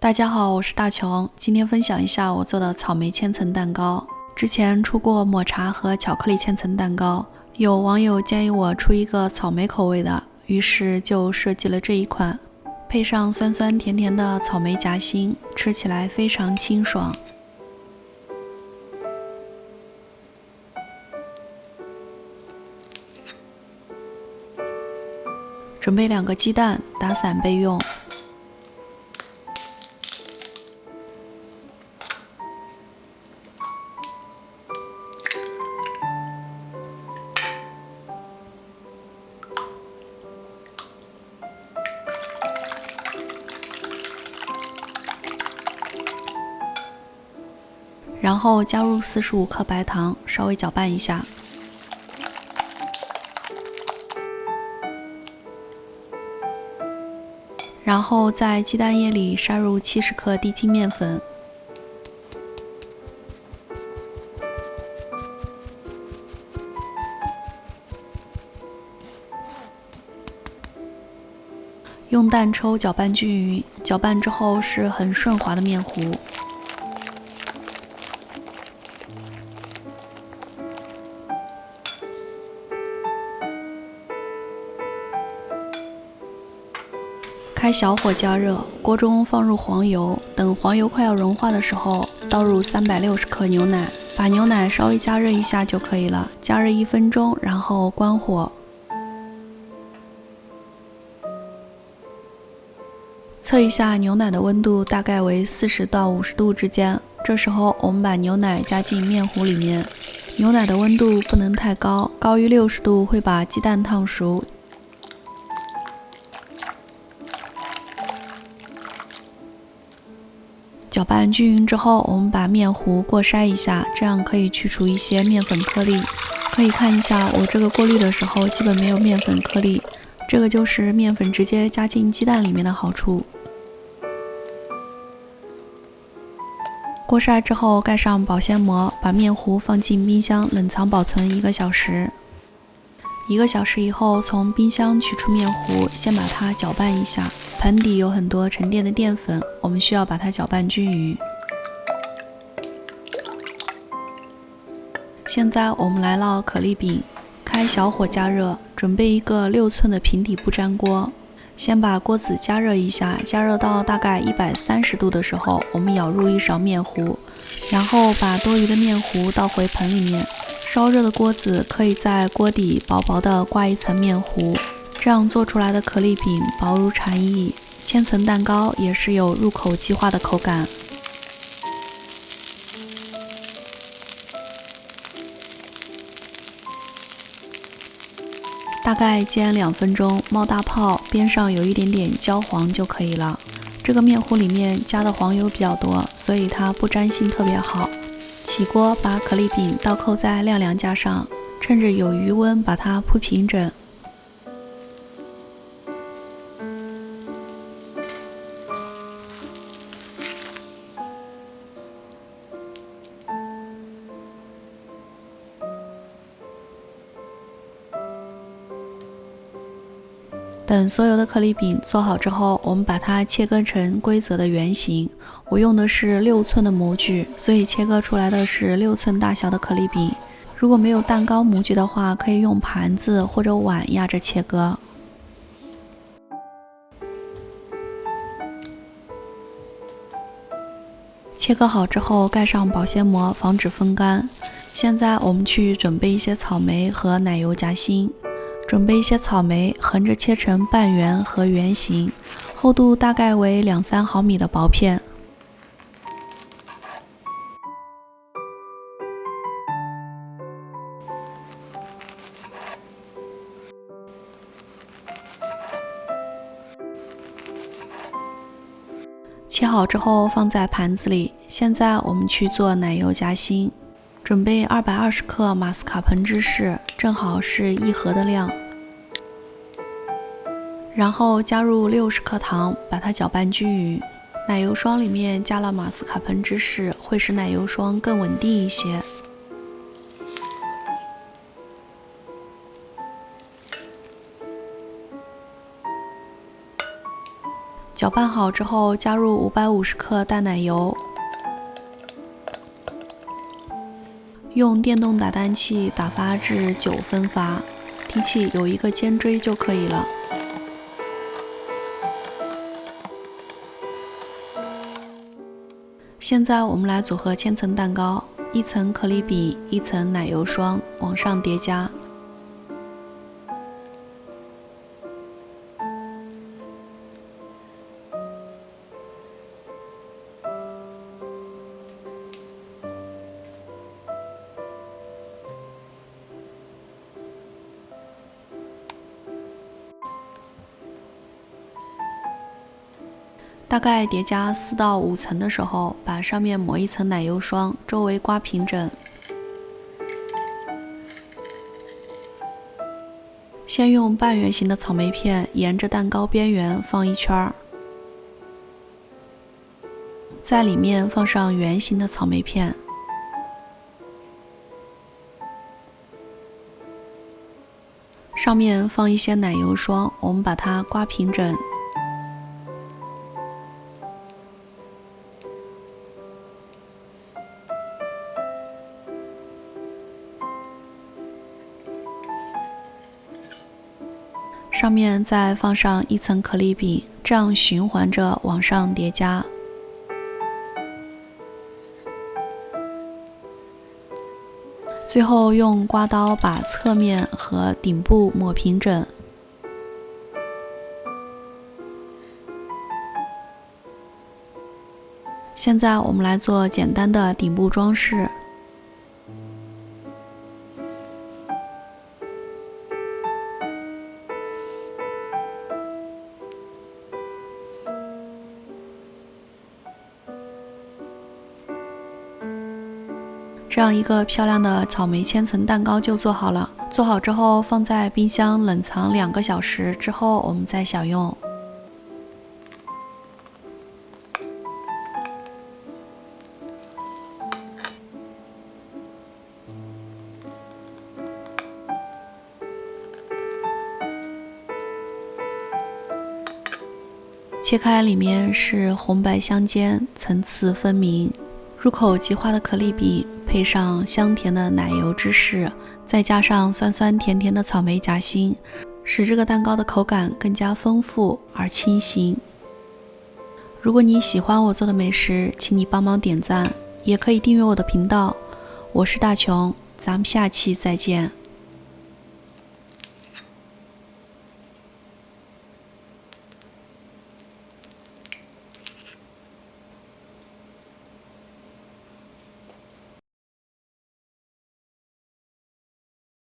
大家好，我是大琼，今天分享一下我做的草莓千层蛋糕。之前出过抹茶和巧克力千层蛋糕，有网友建议我出一个草莓口味的，于是就设计了这一款，配上酸酸甜甜的草莓夹心，吃起来非常清爽。准备2个鸡蛋，打散备用。然后加入45克白糖，稍微搅拌一下。然后在鸡蛋液里杀入70克低筋面粉，用蛋抽搅拌均匀，搅拌之后是很顺滑的面糊。开小火加热，锅中放入黄油，等黄油快要融化的时候，倒入360克牛奶，把牛奶稍微加热一下就可以了，加热1分钟，然后关火。测一下牛奶的温度，大概为40到50度之间。这时候我们把牛奶加进面糊里面，牛奶的温度不能太高，高于60度会把鸡蛋烫熟。搅拌均匀之后，我们把面糊过筛一下，这样可以去除一些面粉颗粒。可以看一下我这个过滤的时候基本没有面粉颗粒，这个就是面粉直接加进鸡蛋里面的好处。过筛之后盖上保鲜膜，把面糊放进冰箱冷藏保存1个小时。1个小时以后从冰箱取出面糊，先把它搅拌一下。盆底有很多沉淀的淀粉，我们需要把它搅拌均匀。现在我们来烙可丽饼，开小火加热，准备一个6寸的平底不粘锅。先把锅子加热一下，加热到大概130度的时候，我们舀入1勺面糊，然后把多余的面糊倒回盆里面。烧热的锅子可以在锅底薄薄的挂一层面糊，这样做出来的可丽饼薄如蝉翼，千层蛋糕也是有入口即化的口感。大概煎2分钟，冒大泡，边上有一点点焦黄就可以了。这个面糊里面加的黄油比较多，所以它不粘性特别好。起锅把可丽饼倒扣在晾凉架上，趁着有余温把它铺平整。等所有的可丽饼做好之后，我们把它切割成规则的圆形。我用的是6寸的模具，所以切割出来的是6寸大小的可丽饼。如果没有蛋糕模具的话，可以用盘子或者碗压着切割。切割好之后盖上保鲜膜，防止风干。现在我们去准备一些草莓和奶油夹心。准备一些草莓，横着切成半圆和圆形，厚度大概为2-3毫米的薄片。切好之后放在盘子里。现在我们去做奶油夹心。准备220克马斯卡彭芝士，正好是1盒的量。然后加入60克糖，把它搅拌均匀。奶油霜里面加了马斯卡彭芝士，会使奶油霜更稳定一些。搅拌好之后，加入550克淡奶油，用电动打蛋器打发至9分发，提起有一个尖锥就可以了。现在我们来组合千层蛋糕，1层可丽饼，1层奶油霜，往上叠加。大概叠加4到5层的时候，把上面抹1层奶油霜，周围刮平整。先用半圆形的草莓片沿着蛋糕边缘放1圈，在里面放上圆形的草莓片。上面放一些奶油霜，我们把它刮平整。上面再放上1层可丽饼，这样循环着往上叠加。最后用刮刀把侧面和顶部抹平整。现在我们来做简单的顶部装饰。这样一个漂亮的草莓千层蛋糕就做好了。做好之后放在冰箱冷藏2个小时之后，我们再享用。切开里面是红白相间，层次分明。入口即化的可丽饼配上香甜的奶油芝士，再加上酸酸甜甜的草莓夹心，使这个蛋糕的口感更加丰富而清新。如果你喜欢我做的美食，请你帮忙点赞，也可以订阅我的频道。我是大琼，咱们下期再见。